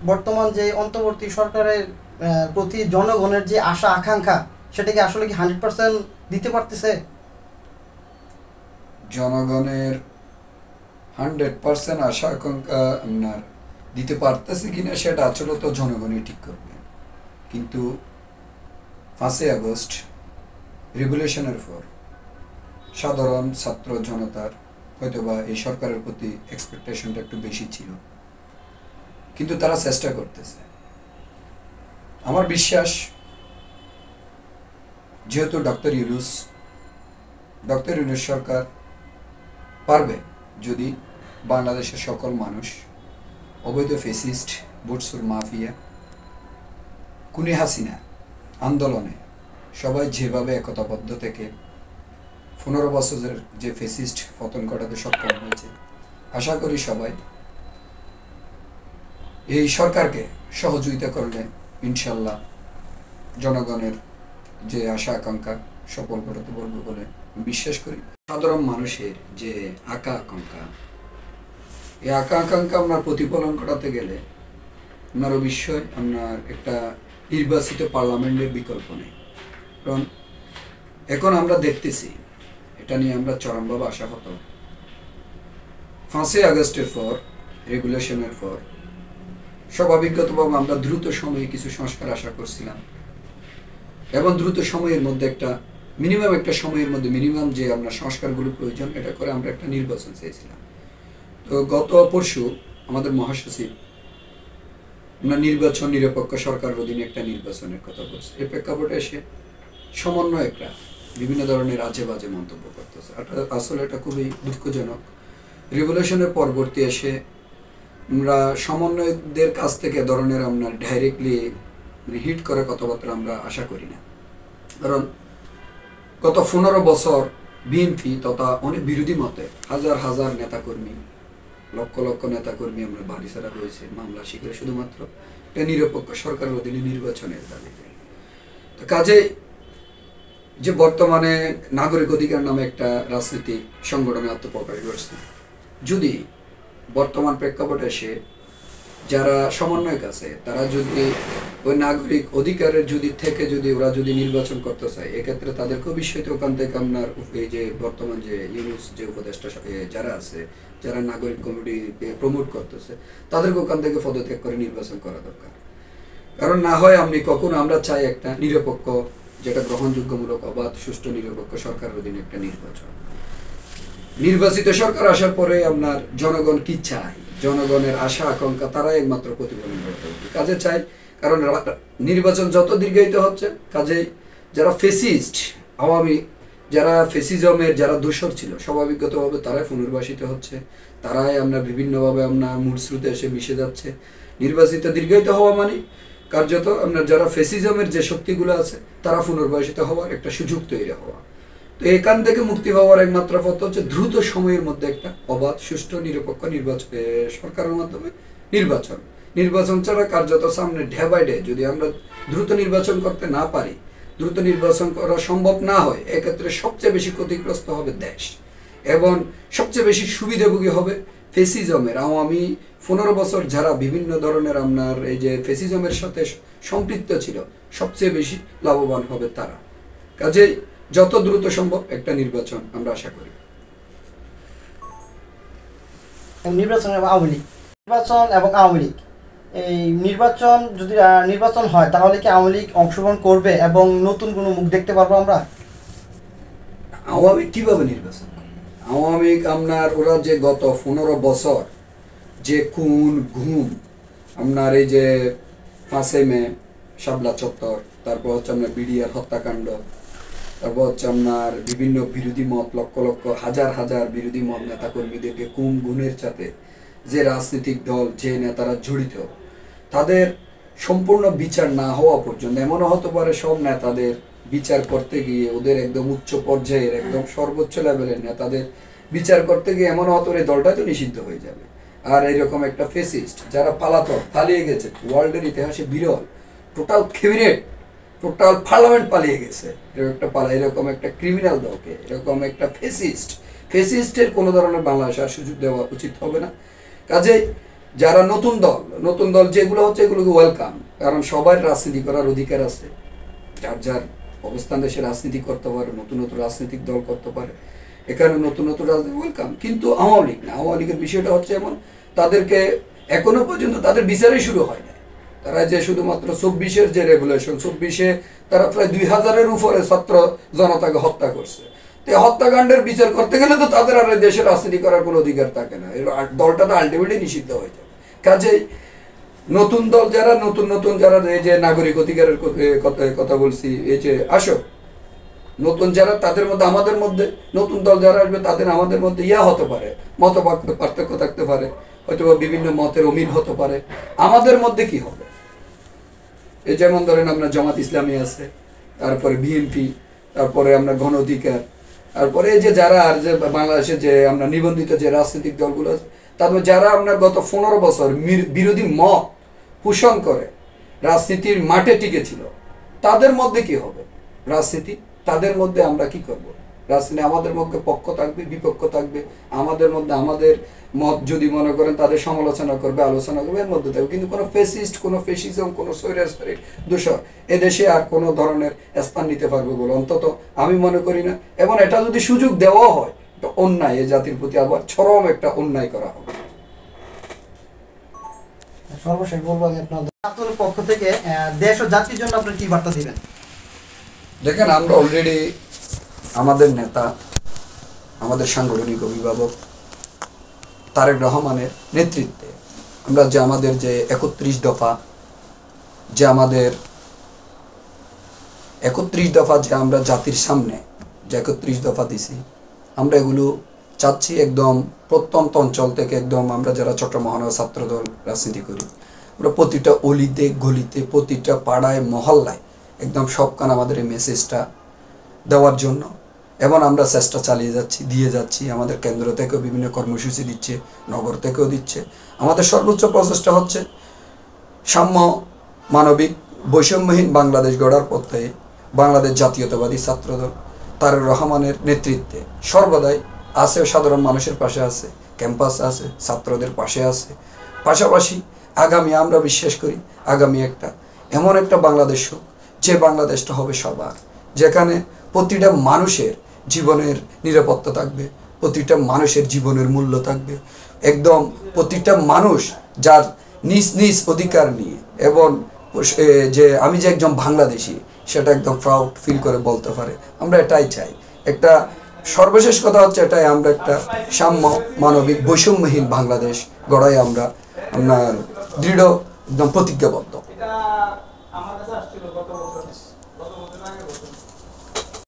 বর্তমান যে অন্তর্বর্তী সরকারের প্রতি জনগণের যে আশা আকাঙ্ক্ষা সেটাকে আসলে কি 100% দিতে পারতেছে? জনগণের 100% আশা আকাঙ্ক্ষা আপনার দিতে পারতেছে কিনা সেটা আসলে তো জনগণই ঠিক করবে। কিন্তু 5ই আগস্ট রেভলিউশনের পর সাধারণ ছাত্র জনতার হয়তোবা এই সরকারের প্রতি এক্সপেকটেশনটা একটু বেশি ছিল, কিন্তু তারা চেষ্টা করতেছে। আমার বিশ্বাস, যেহেতু ডক্টর ইউনূস সরকার পারবে, যদি বাংলাদেশের সকল মানুষ অবৈধ ফেসিস্ট, বুটসুর মাফিয়া, খুনি হাসিনা আন্দোলনে সবাই যেভাবে একতাবদ্ধ থেকে 15 বছরের যে ফেসিস্ট পতন ঘটাতে সক্ষম হয়েছে, আশা করি সবাই এই সরকারকে সহযোগিতা করলে ইনশাল্লাহ জনগণের যে আশা আকাঙ্ক্ষা সফল ঘটাতে পারবে বলে বিশ্বাস করি। সাধারণ মানুষের যে আকাঙ্ক্ষা, এই আকাঙ্ক্ষা আপনার প্রতিফলন ঘটাতে গেলে আপনার অবশ্যই আপনার একটা নির্বাচিত পার্লামেন্টের বিকল্প নেই। কারণ এখন আমরা দেখতেছি, এটা নিয়ে আমরা চরমভাবে আশাহত। 5ই আগস্টের পর, রেগুলেশনের পর স্বাভাবিকগতভাবে আমরা দ্রুত সময়ে কিছু সংস্কার আশা করছিলাম, এবং দ্রুত সময়ের মধ্যে মিনিমাম যে আমরা সংস্কারগুলো প্রয়োজন, এটা করে আমরা একটা নির্বাচন চেয়েছিলাম। তো গত পরশু আমাদের মহাসচিব আমরা নিরপেক্ষ সরকারের অধীনে একটা নির্বাচনের কথা বলছে। এই প্রেক্ষাপটে এসে সমন্বয়করা বিভিন্ন ধরনের আজে বাজে মন্তব্য করতেছে। আসলে এটা খুবই দুঃখজনক। রেভলিউশনের পরবর্তী এসে আমরা সমন্বয়কদের কাছ থেকে ধরনের আমরা ডাইরেক্টলি হিট করে কথাবার্তা আমরা আশা করি না। কারণ গত 15 বছর বিএনপি তথা অনেক বিরোধী মতে হাজার হাজার নেতাকর্মী, লক্ষ লক্ষ নেতাকর্মী আমরা বাড়ি ছাড়া হয়েছে, মামলা শিখে শুধুমাত্র একটা নিরপেক্ষ সরকারের অধীনে নির্বাচনের দাবিতে। তো কাজে যে বর্তমানে নাগরিক অধিকার নামে একটা রাজনৈতিক সংগঠনে আত্মপ্রকাশ করছে, যদি বর্তমান প্রেক্ষাপটে এসে যারা সমন্বয়ক আছে তারা যদি ওই নাগরিক অধিকারের যদি ওরা নির্বাচন করতে চায়, এক্ষেত্রে তাদেরকে অবশ্যই ওখান থেকে আপনার এই যে বর্তমান যে ইউনুস যে উপদেষ্টা যারা আছে, যারা নাগরিক কমিটিকে প্রমোট করতেছে, তাদেরকে ওখান থেকে পদত্যাগ করে নির্বাচন করা দরকার। কারণ না হয় আমরা চাই একটা নিরপেক্ষ, যেটা গ্রহণযোগ্যমূলক, অবাধ, সুষ্ঠু, নিরপেক্ষ সরকারের অধীনে একটা নির্বাচিত সরকার আসার পরে আপনার জনগণ কি চায়, জনগণের আশা আকাঙ্ক্ষা তারাই একমাত্র প্রতিফলন করতে হবে। কাজে চাই, কারণ নির্বাচন যত দীর্ঘায়িত হচ্ছে, কাজে যারা ফেসিস্ট আওয়ামী, যারা ফেসিজমের যারা দোসর ছিল, স্বাভাবিকগতভাবে তারাই পুনর্বাসিত হচ্ছে, তারাই আমরা বিভিন্নভাবে আপনার মূল স্রোতে এসে মিশে যাচ্ছে। নির্বাচিত দীর্ঘায়িত হওয়া মানে কার্যত আপনার যারা ফেসিজমের যে শক্তিগুলো আছে তারা পুনর্বাসিত হওয়ার একটা সুযোগ তৈরি হওয়া। তো এখান থেকে মুক্তি পাওয়ার একমাত্র পথ হচ্ছে দ্রুত সময়ের মধ্যে একটা অবাধ, সুষ্ঠু, নিরপেক্ষ নির্বাচন, সরকারের মাধ্যমে নির্বাচন ছাড়া কার্যত সামনে ডে বাই ডে যদি আমরা দ্রুত নির্বাচন করতে না পারি, দ্রুত নির্বাচন করা সম্ভব না হয়, এক্ষেত্রে সবচেয়ে বেশি ক্ষতিগ্রস্ত হবে দেশ, এবং সবচেয়ে বেশি সুবিধাভোগী হবে ফেসিজমের আওয়ামী 15 বছর যারা বিভিন্ন ধরনের আপনার এই যে ফেসিজমের সাথে সম্পৃক্ত ছিল, সবচেয়ে বেশি লাভবান হবে তারা। কাজেই যত দ্রুত সম্ভব একটা নির্বাচন আমরা আশা করি। নির্বাচন এবং আওয়ামী লীগ, এই নির্বাচন হয় তাহলে কি আওয়ামী লীগ অংশগ্রহণ করবে এবং নতুন কোনো মুখ দেখতে পারবো আমরা? আওয়ামী কিভাবে নির্বাচন? আওয়ামী আপনার ওরা যে গত 15 বছর যে খুন ঘুম, আপনার এই যে 5ই মে শাপলা চত্বর, তারপর হচ্ছে আপনার বিডিআর হত্যাকাণ্ড, তারপর হচ্ছে আপনার বিভিন্ন বিরোধী মত, লক্ষ লক্ষ হাজার হাজার বিরোধী মত নেতাকর্মীদেরকে গুণের সাথে যে রাজনৈতিক দল, যে নেতারা জড়িত, তাদের সম্পূর্ণ বিচার না হওয়া পর্যন্ত, এমনও হতে পারে সব নেতাদের বিচার করতে গিয়ে ওদের একদম উচ্চ পর্যায়ের একদম সর্বোচ্চ লেভেলের নেতাদের বিচার করতে গিয়ে এমনও হতো এই দলটাই তো নিষিদ্ধ হয়ে যাবে। আর এইরকম একটা ফেসিস্ট যারা পালিয়ে গেছে, ওয়ার্ল্ডের ইতিহাসে বিরল, টোটাল ক্যাবিনেট, টোটাল পার্লামেন্ট পালিয়ে গেছে, এরকম একটা ক্রিমিনাল দলকে, এরকম একটা ফেসিস্টের কোনো ধরনের বাংলাদেশে আর সুযোগ দেওয়া উচিত হবে না। কাজেই যারা নতুন দল যেগুলো হচ্ছে এগুলোকে ওয়েলকাম, কারণ সবার রাজনীতি করার অধিকার আছে, যার যার অবস্থান দেশে রাজনীতি করতে পারে, নতুন রাজনৈতিক দল করতে পারে, এখানে নতুন রাজনীতি ওয়েলকাম। কিন্তু আওয়ামী লীগ না, আওয়ামী লীগের বিষয়টা হচ্ছে এমন, তাদেরকে এখনো পর্যন্ত তাদের বিচারই শুরু হয় না। তারা যে শুধুমাত্র 24-এর যে রেগুলেশন, 24-এ তারা প্রায় 2000-এর উপরে ছাত্র জনতাকে হত্যা করছে। তো হত্যাকাণ্ডের বিচার করতে গেলে তো তাদের আর দেশে রাজনীতি করার কোনো অধিকার থাকে না, দলটা তো আলটিমেটলি নিষিদ্ধ হয়ে যাবে। কাজেই নতুন দল যারা নতুন যারা এই যে নাগরিক অধিকারের কথা বলছি, এই যে আসো নতুন যারা, তাদের মধ্যে আমাদের মধ্যে নতুন দল যারা আসবে তাদের আমাদের মধ্যে হতে পারে, মত পার্থক্য থাকতে পারে, হয়তো বিভিন্ন মতের অমিল হতে পারে। আমাদের মধ্যে কি হবে, এই যেমন ধরেন আমরা জামাত ইসলামী আছে, তারপরে বিএনপি, তারপরে আমরা গণ অধিকার, তারপরে এই যে যারা আর যে বাংলাদেশে যে আমরা নিবন্ধিত যে রাজনৈতিক দলগুলো আছে, তারপর যারা আমরা গত 15 বছর বিরোধী মত পোষণ করে রাজনীতির মাঠে টিকে ছিল, তাদের মধ্যে কি হবে রাজনীতি, তাদের মধ্যে আমরা কি করব রাজনীতি। আমাদের মধ্যে পক্ষ থাকবে, বিপক্ষ থাকবে, আমাদের মধ্যে আমাদের মত যদি মনে করেন তাদের সমালোচনা করবে, আলোচনা করবে, এর মধ্যে থাকবে। কিন্তু কোনো ফেসিস্ট, কোনো ফেসিজম, কোনো স্বৈরাচারী দূষণ এদেশে আর কোনো ধরনের স্থান নিতে পারবে বলে অন্তত আমি মনে করি না। এবং এটা যদি সুযোগ দেওয়া হয়, এটা অন্যায়, এই জাতির প্রতি আবার চরম একটা অন্যায় করা হবে। সর্বশেষ বলবো আমি আপনাদের ছাত্রদের পক্ষ থেকে দেশ ও জাতির জন্য আপনারা কি বার্তা দিবেন? দেখেন, আমরা অলরেডি আমাদের নেতা, আমাদের সাংগঠনিক অভিভাবক তারেক রহমানের নেতৃত্বে আমরা যে আমাদের যে 31 দফা, যে আমাদের 31 দফা যে আমরা জাতির সামনে যে 31 দফা দিছি, আমরা এগুলো চাচ্ছি একদম প্রত্যন্ত অঞ্চল থেকে, একদম আমরা যারা চট্টগ্রাম মহানগর ছাত্রদল রাজনীতি করি, আমরা প্রতিটা অলিতে গলিতে, প্রতিটা পাড়ায় মহল্লায় একদম সবখানে আমাদের এই মেসেজটা দেওয়ার জন্য। এবং আমরা চেষ্টা চালিয়ে যাচ্ছি, দিয়ে যাচ্ছি। আমাদের কেন্দ্র থেকেও বিভিন্ন কর্মসূচি দিচ্ছে, নগর থেকেও দিচ্ছে। আমাদের সর্বোচ্চ প্রচেষ্টা হচ্ছে সাম্য, মানবিক, বৈষম্যহীন বাংলাদেশ গড়ার পথে বাংলাদেশ জাতীয়তাবাদী ছাত্রদল তারেক রহমানের নেতৃত্বে সর্বদাই আছে, সাধারণ মানুষের পাশে আছে, ক্যাম্পাস আছে, ছাত্রদের পাশে আছে। পাশাপাশি আগামী আমরা বিশ্বাস করি আগামী এমন একটা বাংলাদেশ হোক, যে বাংলাদেশটা হবে সবার, যেখানে প্রতিটা মানুষের জীবনের নিরাপত্তা থাকবে, প্রতিটা মানুষের জীবনের মূল্য থাকবে, একদম প্রতিটা মানুষ যার নিজ নিজ অধিকার নিয়ে, এবং যে আমি যে একজন বাংলাদেশি সেটা একদম প্রাউড ফিল করে বলতে পারে। আমরা এটাই চাই। একটা সর্বশেষ কথা হচ্ছে এটাই, আমরা একটা সাম্য, মানবিক, বৈষম্যহীন বাংলাদেশ গড়াই আমরা আপনার দৃঢ় একদম প্রতিজ্ঞাবদ্ধ।